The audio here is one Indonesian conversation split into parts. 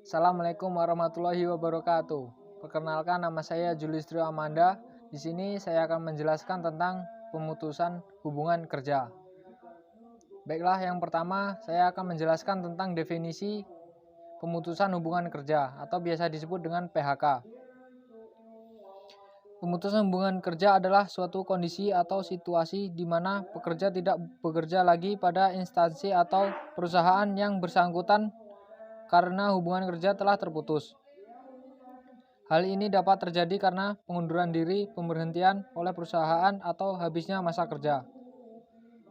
Assalamualaikum warahmatullahi wabarakatuh. Perkenalkan, nama saya Julistrio Amanda. Di sini saya akan menjelaskan tentang pemutusan hubungan kerja. Baiklah, yang pertama saya akan menjelaskan tentang definisi pemutusan hubungan kerja atau biasa disebut dengan PHK. Pemutusan hubungan kerja adalah suatu kondisi atau situasi di mana pekerja tidak bekerja lagi pada instansi atau perusahaan yang bersangkutan karena hubungan kerja telah terputus. Hal ini dapat terjadi karena pengunduran diri, pemberhentian oleh perusahaan, atau habisnya masa kerja.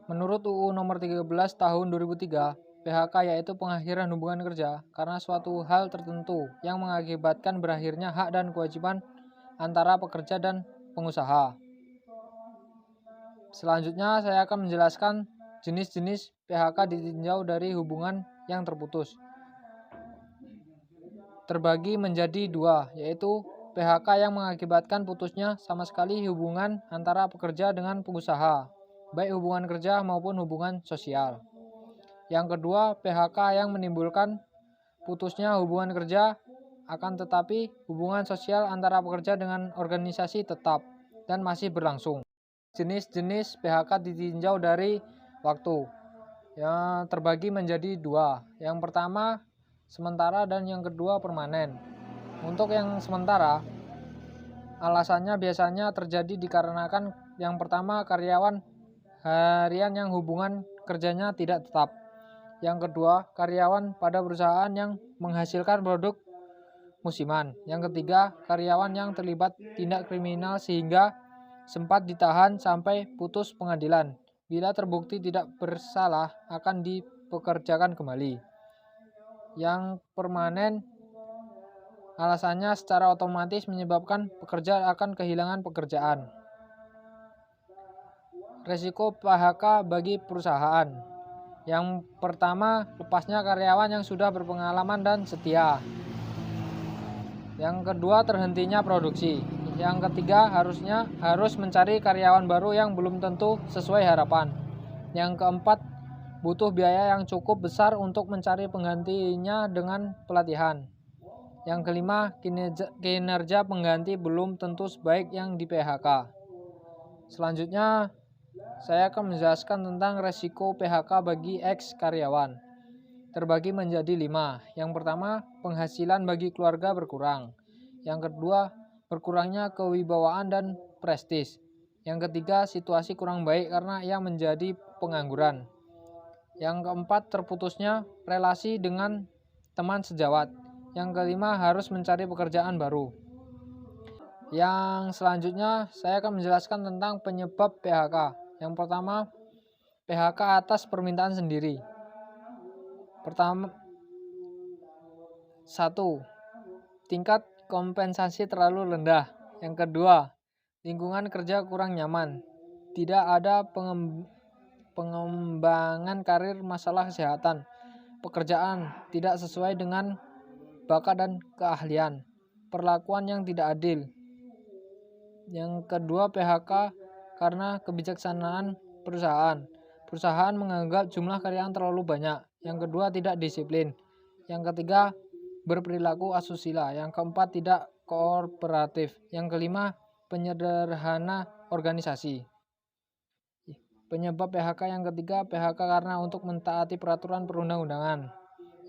Menurut UU Nomor 13 Tahun 2003, PHK yaitu pengakhiran hubungan kerja karena suatu hal tertentu yang mengakibatkan berakhirnya hak dan kewajiban antara pekerja dan pengusaha. Selanjutnya saya akan menjelaskan jenis-jenis PHK ditinjau dari hubungan yang terputus. Terbagi menjadi dua, yaitu PHK yang mengakibatkan putusnya sama sekali hubungan antara pekerja dengan pengusaha, baik hubungan kerja maupun hubungan sosial. Yang kedua, PHK yang menimbulkan putusnya hubungan kerja akan tetapi hubungan sosial antara pekerja dengan organisasi tetap dan masih berlangsung. Jenis-jenis PHK ditinjau dari waktu, yang terbagi menjadi dua. Yang pertama sementara dan yang kedua permanen. Untuk yang sementara, alasannya biasanya terjadi dikarenakan yang pertama karyawan harian yang hubungan kerjanya tidak tetap. Yang kedua, karyawan pada perusahaan yang menghasilkan produk musiman. Yang ketiga, karyawan yang terlibat tindak kriminal sehingga sempat ditahan sampai putus pengadilan. Bila terbukti tidak bersalah akan dipekerjakan kembali. Yang permanen, alasannya secara otomatis menyebabkan pekerja akan kehilangan pekerjaan. Resiko PHK bagi perusahaan. Yang pertama, lepasnya karyawan yang sudah berpengalaman dan setia. Yang kedua, terhentinya produksi. Yang ketiga, harus mencari karyawan baru yang belum tentu sesuai harapan. Yang keempat, butuh biaya yang cukup besar untuk mencari penggantinya dengan pelatihan. Yang kelima, kinerja pengganti belum tentu sebaik yang di PHK. Selanjutnya, saya akan menjelaskan tentang resiko PHK bagi ex-karyawan. Terbagi menjadi 5. Yang pertama, penghasilan bagi keluarga berkurang. Yang kedua, berkurangnya kewibawaan dan prestis. Yang ketiga, situasi kurang baik karena ia menjadi pengangguran. Yang keempat, terputusnya relasi dengan teman sejawat. Yang kelima, harus mencari pekerjaan baru. Yang selanjutnya, saya akan menjelaskan tentang penyebab PHK. Yang pertama, PHK atas permintaan sendiri. Pertama, 1. Tingkat kompensasi terlalu rendah. Yang kedua, lingkungan kerja kurang nyaman. Tidak ada pengembangan karir, masalah kesehatan, pekerjaan tidak sesuai dengan bakat dan keahlian, perlakuan yang tidak adil. Yang kedua, PHK karena kebijaksanaan perusahaan. Perusahaan menganggap jumlah karyawan terlalu banyak. Yang kedua, tidak disiplin. Yang ketiga, berperilaku asusila. Yang keempat, tidak kooperatif. Yang kelima, penyederhana organisasi. Penyebab PHK yang ketiga, PHK karena untuk mentaati peraturan perundang-undangan.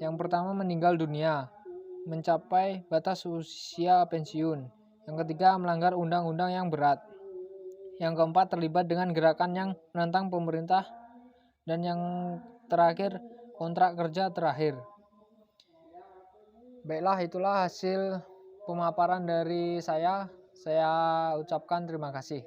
Yang pertama, meninggal dunia, mencapai batas usia pensiun. Yang ketiga, melanggar undang-undang yang berat. Yang keempat, terlibat dengan gerakan yang menentang pemerintah. Dan yang terakhir, kontrak kerja terakhir. Baiklah, itulah hasil pemaparan dari saya. Saya ucapkan terima kasih.